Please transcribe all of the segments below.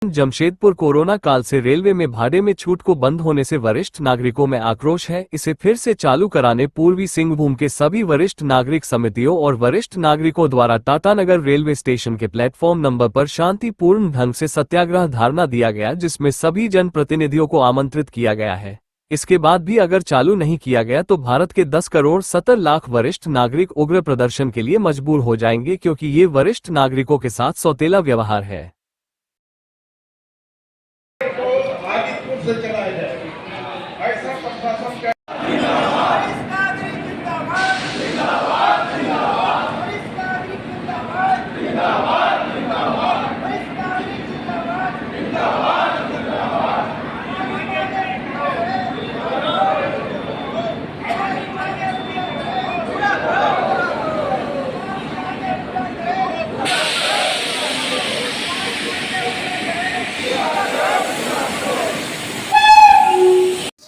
Jamshedpur corona काल से railway में भाड़े में छूट को बंद होने से वरिष्ठ नागरिकों में आक्रोश है। इसे फिर से चालू कराने पूर्वी सिंहभूम के सभी वरिष्ठ नागरिक समितियों और वरिष्ठ नागरिकों द्वारा टाटानगर रेलवे स्टेशन के प्लेटफॉर्म नंबर पर शांतिपूर्ण ढंग से सत्याग्रह धरना दिया गया, जिसमें सभी जनप्रतिनिधियों को आमंत्रित किया गया है। इसके बाद भी अगर चालू नहीं किया गया तो भारत के 10 करोड़ 70 लाख वरिष्ठ नागरिक उग्र प्रदर्शन के लिए मजबूर हो जाएंगे, क्योंकि ये वरिष्ठ नागरिकों के साथ सौतेला व्यवहार है। से चलाया जाए, ऐसा प्रशासन का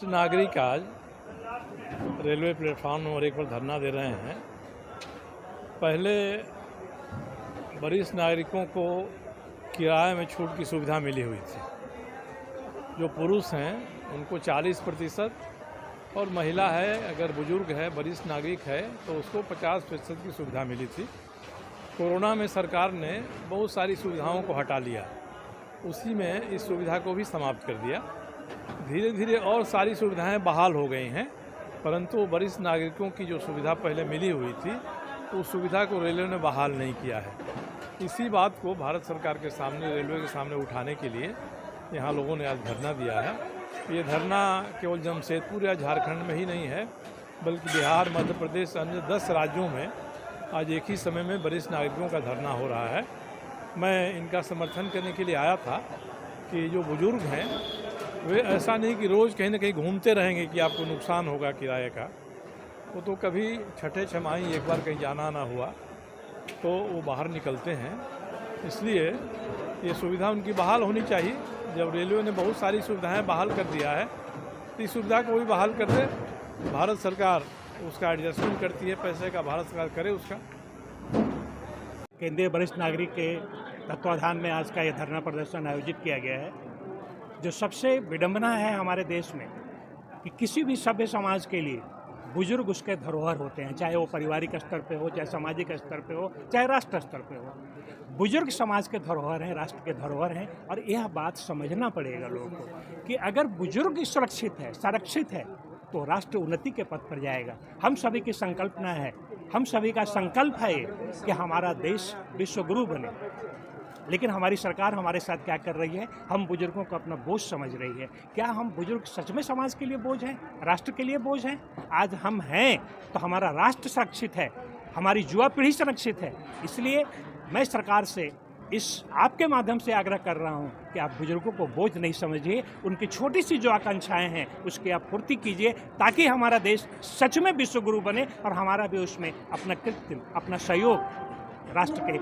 नागरिक आज रेलवे प्लेटफॉर्म नंबर 1 पर धरना दे रहे हैं। पहले वरिष्ठ नागरिकों को किराए में छूट की सुविधा मिली हुई थी। जो पुरुष हैं उनको 40% और महिला है, अगर बुजुर्ग है, वरिष्ठ नागरिक है तो उसको 50% की सुविधा मिली थी। कोरोना में सरकार ने बहुत सारी सुविधाओं को हटा लिया, उसी में इस सुविधा को भी समाप्त कर दिया। धीरे धीरे और सारी सुविधाएं बहाल हो गई हैं, परंतु वरिष्ठ नागरिकों की जो सुविधा पहले मिली हुई थी उस सुविधा को रेलवे ने बहाल नहीं किया है। इसी बात को भारत सरकार के सामने, रेलवे के सामने उठाने के लिए यहाँ लोगों ने आज धरना दिया है। ये धरना केवल जमशेदपुर या झारखंड में ही नहीं है, बल्कि बिहार, मध्य प्रदेश, अन्य 10 राज्यों में आज एक ही समय में वरिष्ठ नागरिकों का धरना हो रहा है। मैं इनका समर्थन करने के लिए आया था कि जो बुजुर्ग हैं वे ऐसा नहीं कि रोज़ कहीं ना कहीं घूमते रहेंगे कि आपको नुकसान होगा किराए का। वो तो कभी छठे छमाही एक बार कहीं जाना ना हुआ तो वो बाहर निकलते हैं, इसलिए ये सुविधा उनकी बहाल होनी चाहिए। जब रेलवे ने बहुत सारी सुविधाएं बहाल कर दिया है तो इस सुविधा को भी बहाल कर दे। भारत सरकार उसका एडजस्टमेंट करती है, पैसे का भारत सरकार करे उसका। केंद्रीय वरिष्ठ नागरिक के तत्वाधान में आज का ये धरना प्रदर्शन आयोजित किया गया है। जो सबसे विडंबना है हमारे देश में कि किसी भी सभ्य समाज के लिए बुजुर्ग उसके धरोहर होते हैं, चाहे वो पारिवारिक स्तर पे हो, चाहे सामाजिक स्तर पे हो, चाहे राष्ट्र स्तर पे हो। बुजुर्ग समाज के धरोहर हैं, राष्ट्र के धरोहर हैं। और यह बात समझना पड़ेगा लोगों को कि अगर बुजुर्ग सुरक्षित है, संरक्षित है तो राष्ट्र उन्नति के पथ पर जाएगा। हम सभी की संकल्पना है, हम सभी का संकल्प है कि हमारा देश विश्वगुरु बने। लेकिन हमारी सरकार हमारे साथ क्या कर रही है? हम बुजुर्गों को अपना बोझ समझ रही है। क्या हम बुजुर्ग सच में समाज के लिए बोझ हैं, राष्ट्र के लिए बोझ हैं? आज हम हैं तो हमारा राष्ट्र सुरक्षित है, हमारी युवा पीढ़ी सुरक्षित है। इसलिए मैं सरकार से इस आपके माध्यम से आग्रह कर रहा हूं कि आप बुजुर्गों को बोझ नहीं समझिए, उनकी छोटी सी जो आकांक्षाएं हैं उसकी आप पूर्ति कीजिए, ताकि हमारा देश सच में विश्वगुरु बने और हमारा भी उसमें अपना कृत्य, अपना सहयोग राष्ट्र के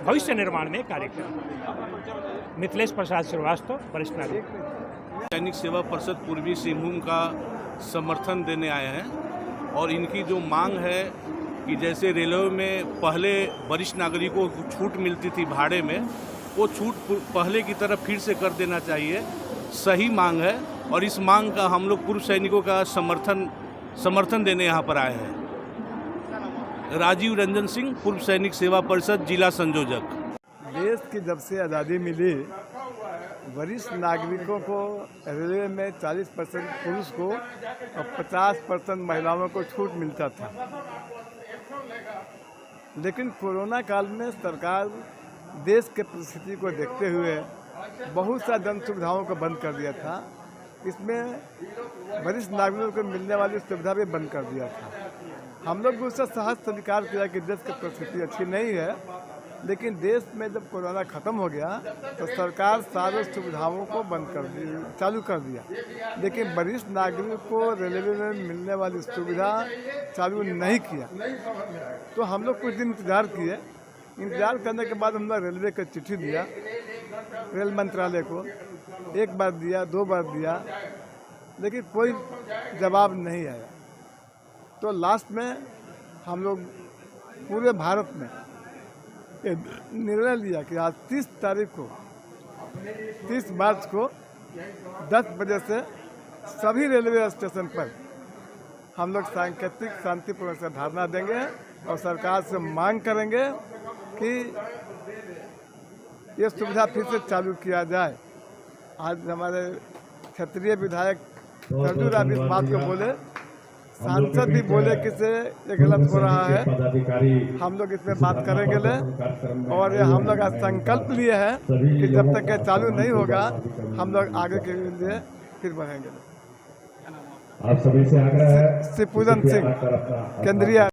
भविष्य निर्माण में कार्य करें। मिथिलेश प्रसाद श्रीवास्तव, वरिष्ठ नागरिक। सैनिक सेवा परिषद पूर्वी सिंहभूम का समर्थन देने आए हैं और इनकी जो मांग है कि जैसे रेलवे में पहले वरिष्ठ नागरिकों को छूट मिलती थी भाड़े में, वो छूट पहले की तरह फिर से कर देना चाहिए। सही मांग है और इस मांग का हम लोग पूर्व सैनिकों का समर्थन देने यहाँ पर आए हैं। राजीव रंजन सिंह, पूर्व सैनिक सेवा परिषद, जिला संयोजक। देश की जब से आज़ादी मिली, वरिष्ठ नागरिकों को रेलवे में 40% पुरुष को और 50% महिलाओं को छूट मिलता था। लेकिन कोरोना काल में सरकार देश के परिस्थिति को देखते हुए बहुत सा जन सुविधाओं को बंद कर दिया था। इसमें वरिष्ठ नागरिकों को मिलने वाली सुविधा भी बंद कर दिया था। हम लोग उससे सहज स्वीकार किया कि देश की परिस्थिति अच्छी नहीं है, लेकिन देश में जब कोरोना ख़त्म हो गया तो सरकार सारी सुविधाओं को बंद कर दी, चालू कर दिया। लेकिन वरिष्ठ नागरिक को रेलवे में मिलने वाली सुविधा चालू नहीं किया। तो हम लोग कुछ दिन इंतज़ार किए। इंतज़ार करने के बाद हम लोग रेलवे को चिट्ठी दिया, रेल मंत्रालय को। एक बार दिया, 2 बार दिया, लेकिन कोई जवाब नहीं आया। तो लास्ट में हम लोग पूरे भारत में निर्णय लिया कि आज 30 तारीख को 30 मार्च को 10 बजे से सभी रेलवे स्टेशन पर हम लोग सांकेतिक शांतिपूर्ण से धरना देंगे और सरकार से मांग करेंगे कि ये सुविधा फिर से चालू किया जाए। आज हमारे क्षेत्रीय विधायक सरजू राम इस बात को बोले, सांसद भी बोले कि से ये गलत हो रहा है। हम लोग इसमें बात करेंगे और हम लोग आज संकल्प लिए हैं कि जब तक ये चालू नहीं होगा हम लोग आगे के लिए फिर बढ़ेंगे। आप सभी से आग्रह है शिवपूजन सिंह, केंद्रीय